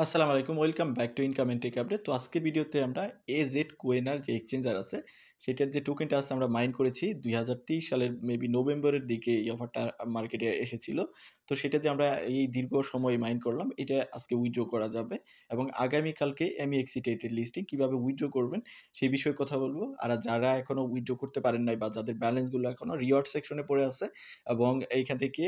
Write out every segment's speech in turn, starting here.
আসসালামু আলাইকুম। Welcome back to income and take update. তো আজকের ভিডিওতে আমরা এজেড কোয়েনার যে এক্সচেঞ্জার আছে, সেটার যে টোকেনটা আছে আমরা মাইন করেছি ২০২৩ সালের মেবি নভেম্বরের দিকে এই অফারটা মার্কেটে এসেছিল। তো সেটা যে আমরা এই দীর্ঘ সময় মাইন করলাম, এটা আজকে উইথড্র করা যাবে এবং আগামীকালকে MEXC টেটের লিস্টিং কীভাবে উইথড্র করবেন সেই বিষয়ে কথা বলবো। আর যারা এখনও উইথড্র করতে পারেন নাই বা যাদের ব্যালেন্সগুলো এখনও রিওয়ার্ড সেকশনে পড়ে আছে এবং এইখান থেকে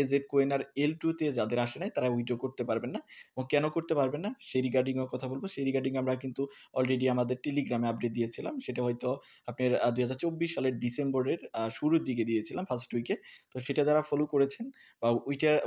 এজেড কোয়েনার L2 তে যাদের আসে নাই তারা উইথড্র করতে পারবেন না। এবং কেন করতে পারবেন না সেই রিগার্ডিংও কথা বলবো। সেই রিগার্ডিং আমরা কিন্তু অলরেডি আমাদের টেলিগ্রামে আপডেট দিয়েছিলাম। সেটা হয়তো আপনার ২০২৪ সালের ডিসেম্বরের শুরুর দিকে দিয়েছিলাম ফার্স্ট উইকে। তো সেটা যারা ফলো করেছেন বা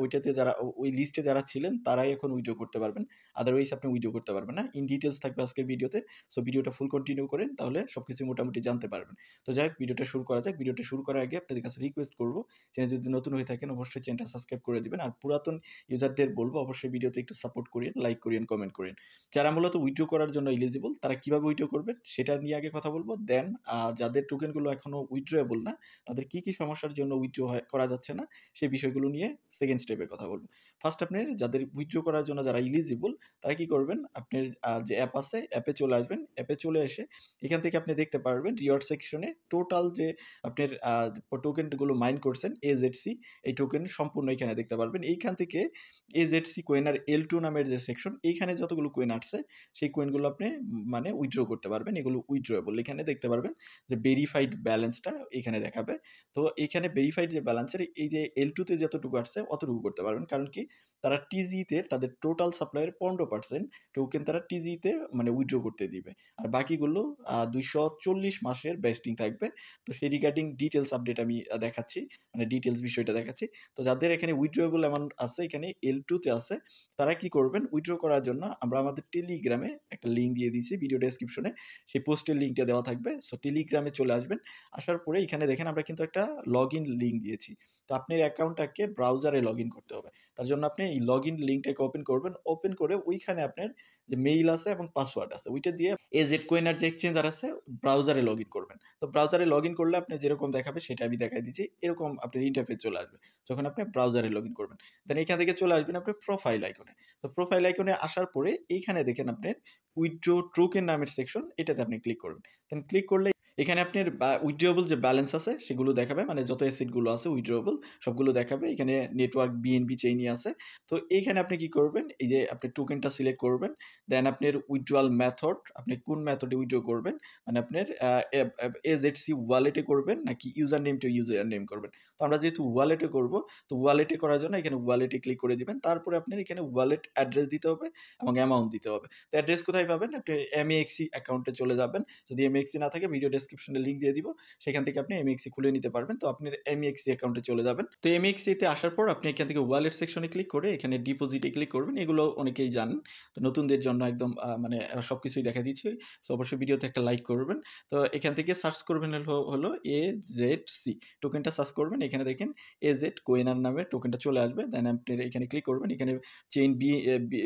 ওইটাতে যারা ওই লিস্টে যারা ছিলেন তারাই এখন উইথড্র করতে পারবেন। আদারওয়াইজ আপনি উইথড্র করতে পারবেন না। ইন ডিটেইলস থাকবে আজকের ভিডিওতে। সো ভিডিওটা ফুল কন্টিনিউ করেন, তাহলে সবকিছু মোটামুটি জানতে পারবেন। তো যাই হোক, ভিডিওটা শুরু করা যাক। ভিডিওটা শুরু করার আগে আপনাদের কাছে রিকোয়েস্ট করব, চ্যানেলে যদি নতুন হয়ে থাকেন অবশ্যই চ্যানেলটা সাবস্ক্রাইব করে দিবেন। আর পুরাতন ইউজারদের বলবো অবশ্যই ভিডিওতে একটু সাপোর্ট করিয়েন, লাইক করিয়েন, কমেন্ট করিয়েন। যারা মূলত উইথড্র করার জন্য এলিজিবল তারা কিভাবে উইথড্র করবেন সেটা নিয়ে আগে কথা বলবো। দেন যাদের টোকেনগুলো এখনো উইথড্রয়েবল না, তাদের কি সমস্যার জন্য উইথড্র করা যাচ্ছে না সেই বিষয়গুলো নিয়ে সেকেন্ড স্টেপে কথা বলবো। ফার্স্ট আপনার যাদের উইথড্র করার জন্য যারা এলিজিবল তারা কি করবেন, আপনার যে অ্যাপ আছে অ্যাপে চলে আসবেন। অ্যাপে চলে এসে এখান থেকে আপনি দেখতে পারবেন রিওয়ার্ড সেকশনে টোটাল যে আপনার টোকেনগুলো মাইন করছেন AZC, এই টোকেন সম্পূর্ণ এখানে দেখতে পারবেন। এইখান থেকে AZC কোয়েনার L2 নামের যে সেকশন, এইখানে যতগুলো কোয়েন আসছে সেই কোয়েনগুলো আপনি মানে উইথড্র করতে পারবেন। এগুলো উইথড্রয়েবল। এখানে দেখতে পারবেন যে ভেরিফাইড ব্যালেন্সটা এখানে দেখাবে। তো এখানে ভেরিফাইড যে ব্যালেন্সের এই যে L2 তে যতটুকু আসছে অতটুকু করতে পারবেন। কারণ কি, তারা টিজিতে তাদের টোটাল সাপ্লাইয়ের 15% টোকেন তারা টিজিতে মানে উইথড্র করতে দিবে। আর বাকিগুলো ২৪০ মাসের ভেস্টিং থাকবে। তো সেই রিগার্ডিং ডিটেইলস আপডেট আমি দেখাচ্ছি, মানে ডিটেইলস বিষয়টা দেখাচ্ছি। তো যাদের এখানে উইথড্রয়েবল অ্যামাউন্ট আছে, এখানে L2 তে আছে, তারা কি করবেন, উইথড্র করার জন্য আমরা আমাদের টেলিগ্রামে একটা লিঙ্ক দিয়ে দিয়েছি ভিডিও ডেসক্রিপশনে। সেই পোস্টের লিঙ্কটা দেওয়া থাকবে। সো টেলিগ্রামে চলে আসবেন। আসার পরে এখানে দেখেন আমরা কিন্তু একটা লগ ইন লিঙ্ক দিয়েছি। তো আপনার অ্যাকাউন্টটাকে ব্রাউজারে লগ ইন করতে হবে। তার জন্য আপনি এই লগ ইন লিঙ্কটাকে ওপেন করবেন। ওপেন করে ওইখানে আপনার যে মেইল আছে এবং পাসওয়ার্ড আছে ওইটা দিয়ে এজেড কোয়েনার যে এক্সচেঞ্জার আছে ব্রাউজারে লগ ইন করবেন। তো ব্রাউজারে লগ ইন করলে আপনি যেরকম দেখাবে সেটা আমি দেখাই দিচ্ছি। এরকম আপনার ইন্টারফেস চলে আসবে যখন আপনি ব্রাউজারে লগ ইন করবেন। দেন এখান থেকে চলে আসবেন আপনার প্রোফাইল আইকনে। তো প্রোফাইল আইকনে আসার পরে এইখানে দেখেন আপনার উইথড্র টোকেন নামের সেকশন, এটাতে আপনি ক্লিক করবেন। দেন ক্লিক করলে এখানে আপনার উইথড্রয়েবল যে ব্যালেন্স আছে সেগুলো দেখাবে, মানে যত অ্যাসেটগুলো আছে উইথড্রয়েবল সবগুলো দেখাবে। এখানে নেটওয়ার্ক BNB চেইনই আছে। তো এইখানে আপনি কি করবেন, এই যে আপনি টোকেনটা সিলেক্ট করবেন। দেন আপনার উইথড্রয়াল মেথড, আপনি কোন মেথডে উইথড্র করবেন, মানে আপনার AZC ওয়ালেটে করবেন নাকি user name to user name করবেন। তো আমরা যেহেতু ওয়ালেটে করব, তো ওয়ালেটে করার জন্য এখানে ওয়ালেটে ক্লিক করে দিবেন। তারপরে আপনার এখানে ওয়ালেট অ্যাড্রেস দিতে হবে এবং অ্যামাউন্ট দিতে হবে। তো অ্যাড্রেস কোথায় পাবেন, আপনি MEXC অ্যাকাউন্টে চলে যাবেন। যদি MEXC না থাকে ভিডিও ডেসক্রিপশনে লিঙ্ক দিয়ে দিব, সেখান থেকে আপনি MEXC খুলে নিতে পারবেন। তো আপনার MEXC অ্যাকাউন্টে চলে যাবেন। তো MEXC তে আসার পর আপনি এখান থেকে ওয়ালেট সেকশনে ক্লিক করে এখানে ডিপোজিটে ক্লিক করবেন। এগুলো অনেকেই জানেন। তো নতুনদের জন্য একদম মানে সবকিছুই দেখা দিচ্ছি। সো অবশ্যই ভিডিওতে একটা লাইক করবেন। তো এখান থেকে সার্চ করবেন হলো AZC টোকেনটা সার্চ করবেন। এখানে দেখেন এজেড কোয়েনার নামে টোকেনটা চলে আসবে। দেন আপনি এখানে ক্লিক করবেন। এখানে চেইন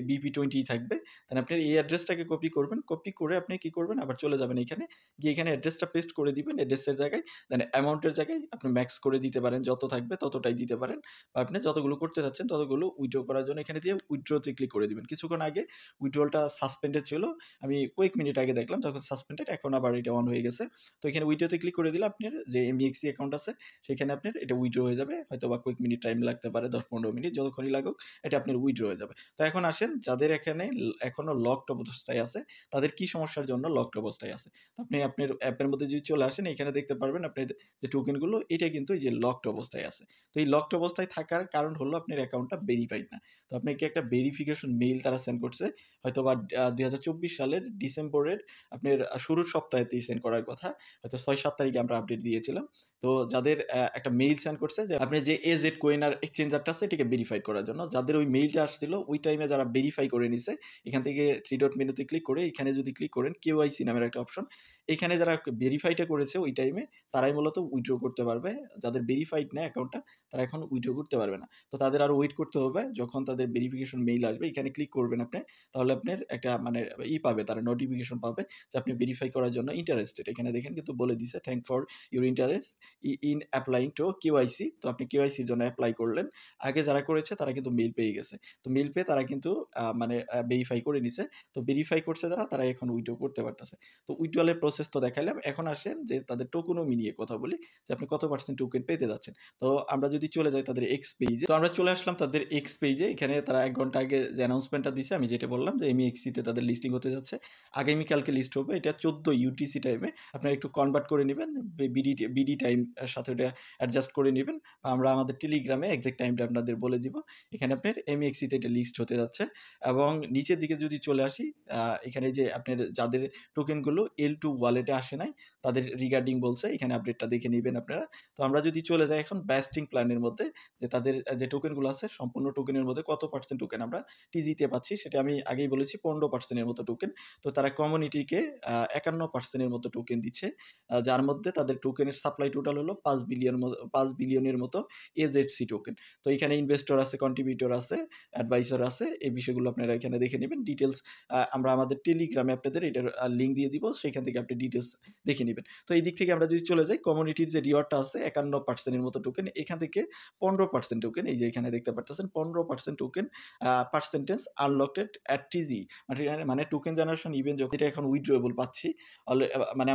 BP20 থাকবে। দেন আপনি এই অ্যাড্রেসটাকে কপি করবেন। কপি করে আপনি কি করবেন, আবার চলে যাবেন এখানে গিয়ে এখানে অ্যাড্রেসটা পেস্ট করে দিবেন। অ্যাড্রেসের জায়গায় দেন অ্যামাউন্টের জায়গায় আপনি ম্যাক্স করে দিতে পারেন, যত থাকবে ততটাই দিতে পারেন। বা আপনি যতগুলো করতে চাচ্ছেন ততগুলো উইথড্র করার জন্য এখানে দিয়ে উইথড্রতে ক্লিক করে দিবেন। কিছুক্ষণ আগে উইথড্রলটা সাসপেন্ডেড ছিল, আমি কয়েক মিনিট আগে দেখলাম তখন সাসপেন্ডেড, এখন আবার এটা অন হয়ে গেছে। তো এখানে উইথড্রতে ক্লিক করে দিলে আপনার যে MEXC অ্যাকাউন্ট আছে সেখানে আপনার এটা উইথড্র হয়ে যাবে। হয়তো বা কয়েক মিনিট টাইম লাগতে পারে, ১০-১৫ মিনিট, যতক্ষণই লাগুক এটা আপনার উইথড্র হয়ে যাবে। তো এখন আসেন যাদের এখানে এখনো লকড অবস্থায় আছে তাদের কি সমস্যার জন্য লকড অবস্থায় আছে। তো আপনি আপনার অ্যাপের মধ্যে যদি চলে আসেন এখানে দেখতে পারবেন আপনার যে টোকেনগুলো এটা কিন্তু এই যে লকড অবস্থায় আছে। তো এই লকড অবস্থায় থাকার কারণ হলো আপনার অ্যাকাউন্টটা ভেরিফাইড না। তো আপনাকে একটা ভেরিফিকেশন মেইল তারা সেন্ড করছে, হয়তোবা ২০২৪ সালের ডিসেম্বরের আপনার শুরুর সপ্তাহেতেই সেন্ড করার কথা। হয়তো ৬-৭ তারিখে আমরা আপডেট দিয়েছিলাম। তো যাদের একটা মেইল সেন্ড করছে যে আপনি যে এজেড কোয়েনার এক্সচেঞ্জারটা আছে এটাকে ভেরিফাই করার জন্য, যাদের ওই মেইলটা আসছিল ওই টাইমে যারা ভেরিফাই করে নিছে, এখান থেকে 3 ডট মেনুতে ক্লিক করে এখানে যদি ক্লিক করেন KYC নামের একটা অপশন, এখানে যারা ভেরিফাইটা করেছে ওই টাইমে তারাই মূলত উইথড্র করতে পারবে। যাদের ভেরিফাইড না অ্যাকাউন্টটা তারা এখন উইথড্র করতে পারবে না। তো তাদের আরো ওয়েট করতে হবে যখন তাদের ভেরিফিকেশন মেইল আসবে এখানে ক্লিক করবেন আপনি। তাহলে আপনার একটা মানে পাবে তারা নোটিফিকেশন পাবে যে আপনি ভেরিফাই করার জন্য ইন্টারেস্টেড। এখানে দেখেন কিন্তু বলে দিছে thank for your interest in applying two KYC. তো আপনি কেওয়াইসির জন্য এপ্লাই করলেন। আগে যারা করেছে তারা কিন্তু মেইল পেয়ে গেছে। তো মেইল পেয়ে তারা কিন্তু মানে ভেরিফাই করে নিছে। তো ভেরিফাই করছে যারা তারা এখন উইথড্র করতে পারতেছে। তো উইথড্রয়ালের প্রসেস তো দেখাইলাম। এখন আসেন যে তাদের টোকেনমি নিয়ে কথা বলি যে আপনি কত পার্সেন্ট টোকেন পেতে যাচ্ছেন। তো আমরা যদি চলে যাই তাদের এক্স পেজে, তো আমরা চলে আসলাম তাদের এক্স পেজে। এখানে তারা ১ ঘন্টা আগে যে অ্যানাউন্সমেন্টটা দিছে আমি যেটা বললাম যে MEXC তে তাদের লিস্টিং হতে যাচ্ছে। আগামীকালকে লিস্ট হবে। এটা ১৪ ইউটিসি টাইমে। আপনারা একটু কনভার্ট করে নিবেন। বিডি টাইম এর সাথে ওটা অ্যাডজাস্ট করে নিবেন। আমরা আমাদের টেলিগ্রামে এক্সাক্ট টাইমটা আপনাদের বলে দিব। এখানে আপনার MEXC তে এটা লিস্ট হতে যাচ্ছে এবং নিচের দিকে যদি চলে আসি এখানে যে আপনার যাদের টোকেনগুলো L2 ওয়ালেটে আসে নাই তাদের রিগার্ডিং বলছে এখানে আপডেটটা দেখে নিবেন আপনারা। তো আমরা যদি চলে যাই এখন ভেস্টিং প্ল্যানের মধ্যে যে তাদের যে টোকেনগুলো আছে সম্পূর্ণ টোকেনের মধ্যে কত পার্সেন্ট টোকেন আমরা টিজিতে পাচ্ছি সেটা আমি আগেই বলেছি 15% এর মতো টোকেন। তো তারা কমিউনিটিকে 51% এর মতো টোকেন দিচ্ছে। যার মধ্যে তাদের টোকেনের সাপ্লাই টোটাল হলো ৫ বিলিয়নের মতো AZC টোকেন। তো এখানে ইনভেস্টর আছে, কন্ট্রিবিউটর আছে, অ্যাডভাইসর আছে। এই বিষয়গুলো আপনারা এখানে দেখে নিবেন। ডিটেইলস আমরা আমাদের টেলিগ্রামে আপনাদের এটার লিঙ্ক দিয়ে দিব। সেখান থেকে আপনি ডিটেইলস দেখে নিবেন। তো এই দিক থেকে আমরা যদি চলে যাই কমিউনিটির যে রিওয়ার্ডটা আছে ৫১% এর মতো টোকেন এখান থেকে ১৫% টোকেন এই যে এখানে দেখতে পারতেছেন ১৫% টোকেন পার্সেন্টেজ আনলকড এট টিজি মানে টোকেন জেনারেশন ইভেন্ট যেটা এখন উইথড্রয়েবল পাচ্ছি মানে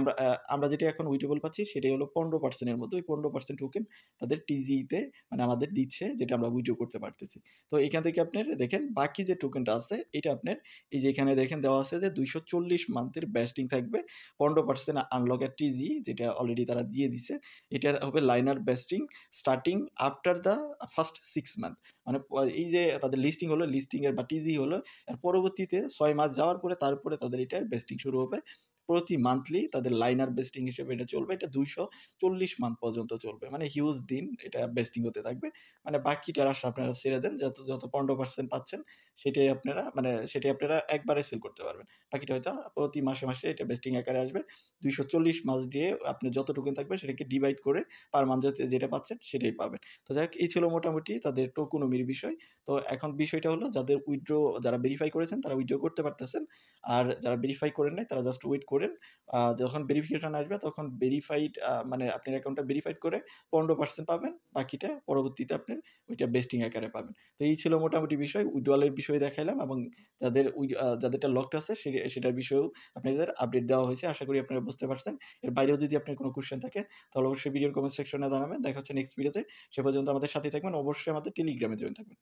আমরা যেটা এখন উইথড্রয়েবল পাচ্ছি সেটাই হলো ১৫% এর মতো। ওই ১৫% টোকেন তাদের টিজিতে মানে আমাদের দিচ্ছে যেটা আমরা উইথড্র করতে পারতেছি। তো এখান থেকে আপনার দেখেন বাকি যে টোকেনটা আছে এটা আপনার এই যে এখানে দেখেন দেওয়া আছে যে ২৪০ মান্থের ভেস্টিং থাকবে। ১৫% আনলক এট টিজি যেটা অলরেডি তারা দিয়ে দিছে। এটা হবে liner vesting starting after the first 6 month. মানে এই যে তাদের লিস্টিং হলো, লিস্টিং এর বা টিজি হলো, এর পরবর্তীতে ৬ মাস যাওয়ার পরে তারপরে তাদের এটার ভেস্টিং শুরু হবে। প্রতি মান্থলি তাদের লাইনার ভেস্টিং হিসেবে এটা চলবে। এটা ২৪০ মান্থ পর্যন্ত চলবে। মানে হিউজ দিন এটা ভেস্টিং হতে থাকবে। মানে বাকিটার আশা আপনারা ছেড়ে দেন। যত ১৫% পাচ্ছেন সেটাই আপনারা একবারে সেল করতে পারবেন। বাকিটা হয়তো প্রতি মাসে, মাসে এটা ভেস্টিং আকারে আসবে। ২৪০ মাস দিয়ে আপনি যত টোকেন থাকবে সেটাকে ডিভাইড করে পার মান্থ যেটা পাচ্ছেন সেটাই পাবেন। তো যাই হোক এই ছিল মোটামুটি তাদের টোকেনমির বিষয়। তো এখন বিষয়টা হলো যারা ভেরিফাই করেছেন তারা উইথড্র করতে পারতেছেন। আর যারা ভেরিফাই করেন নাই তারা জাস্ট ওয়েট করেন। যখন ভেরিফিকেশন আসবে তখন ভেরিফাইড মানে আপনার অ্যাকাউন্টটা ভেরিফাইড করে ১৫% পাবেন। বাকিটা পরবর্তীতে আপনার ওইটা ভেস্টিং আকারে পাবেন। তো এই ছিল মোটামুটি বিষয়। উইথড্রয়ালের বিষয় দেখাইলাম এবং যাদেরটা লকড আছে সেটার বিষয়েও আপনাদের আপডেট দেওয়া হয়েছে। আশা করি আপনারা বুঝতে পারছেন। এর বাইরেও যদি আপনার কোনো কোয়েশ্চেন থাকে তাহলে অবশ্যই ভিডিওর কমেন্ট সেকশনে জানাবেন। দেখা হচ্ছে নেক্সট ভিডিওতে। সে পর্যন্ত আমাদের সাথেই থাকবেন। অবশ্যই আমাদের টেলিগ্রামে জয়েন থাকবেন।